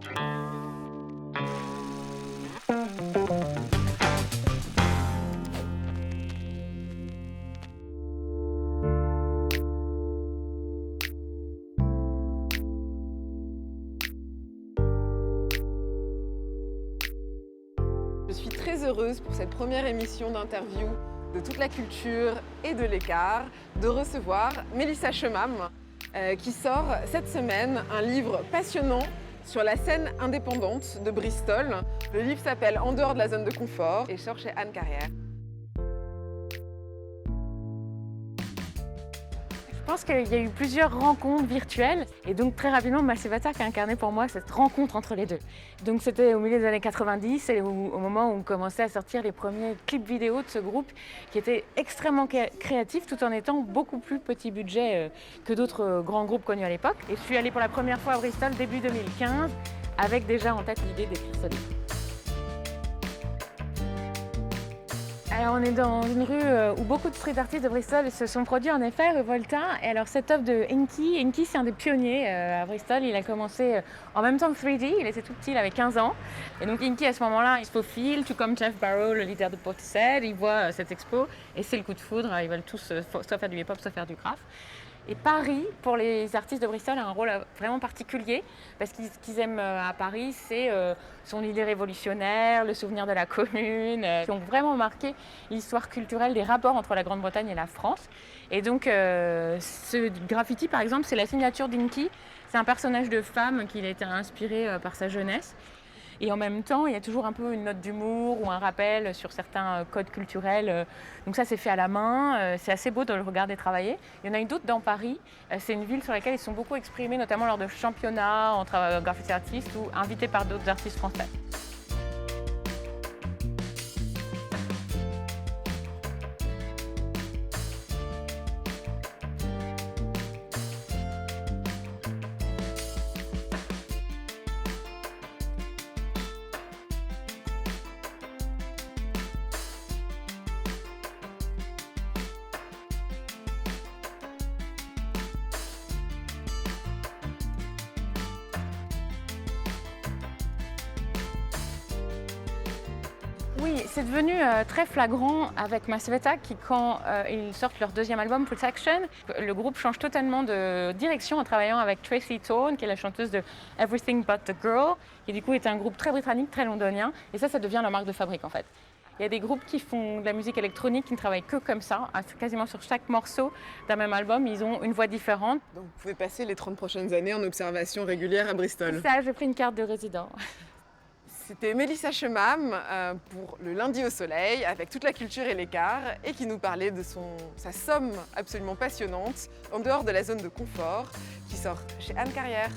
Je suis très heureuse pour cette première émission d'interview de toute la culture et de l'écart de recevoir Mélissa Schemam qui sort cette semaine un livre passionnant sur la scène indépendante de Bristol. Le livre s'appelle En dehors de la zone de confort et sort chez Anne Carrière. Je pense qu'il y a eu plusieurs rencontres virtuelles et donc très rapidement Massive Attack a incarné pour moi cette rencontre entre les deux. Donc c'était au milieu des années 90 et au moment où on commençait à sortir les premiers clips vidéo de ce groupe qui était extrêmement créatif tout en étant beaucoup plus petit budget que d'autres grands groupes connus à l'époque. Et je suis allée pour la première fois à Bristol début 2015 avec déjà en tête l'idée d'écrire ce livre. Alors on est dans une rue où beaucoup de street artistes de Bristol se sont produits en effet, rue Volta. Et alors cette œuvre de Inky, c'est un des pionniers à Bristol. Il a commencé en même temps que 3D, il était tout petit, il avait 15 ans. Et donc Inky à ce moment-là, il se faufile, tout comme Jeff Barrow, le leader de Portishead. Il voit cette expo et c'est le coup de foudre. Ils veulent tous soit faire du hip-hop, soit faire du graphe. Et Paris, pour les artistes de Bristol, a un rôle vraiment particulier parce que ce qu'ils aiment à Paris, c'est son idée révolutionnaire, le souvenir de la commune, qui ont vraiment marqué l'histoire culturelle des rapports entre la Grande-Bretagne et la France. Et donc, ce graffiti, par exemple, c'est la signature d'Inky. C'est un personnage de femme qui a été inspiré par sa jeunesse. Et en même temps, il y a toujours un peu une note d'humour ou un rappel sur certains codes culturels. Donc ça, c'est fait à la main. C'est assez beau de le regarder travailler. Il y en a une autre dans Paris. C'est une ville sur laquelle ils sont beaucoup exprimés, notamment lors de championnats entre graffiti artistes ou invités par d'autres artistes français. Oui, c'est devenu très flagrant avec Massive Attack qui, quand ils sortent leur deuxième album, Protection, le groupe change totalement de direction en travaillant avec Tracy Thorn, qui est la chanteuse de Everything But The Girl, qui du coup est un groupe très britannique, très londonien, et ça devient leur marque de fabrique en fait. Il y a des groupes qui font de la musique électronique, qui ne travaillent que comme ça, quasiment sur chaque morceau d'un même album, ils ont une voix différente. Donc vous pouvez passer les 30 prochaines années en observation régulière à Bristol. Ça, j'ai pris une carte de résident. C'était Mélissa Schemam pour le Lundi au Soleil avec toute la culture et l'écart et qui nous parlait de sa somme absolument passionnante en dehors de la zone de confort qui sort chez Anne Carrière.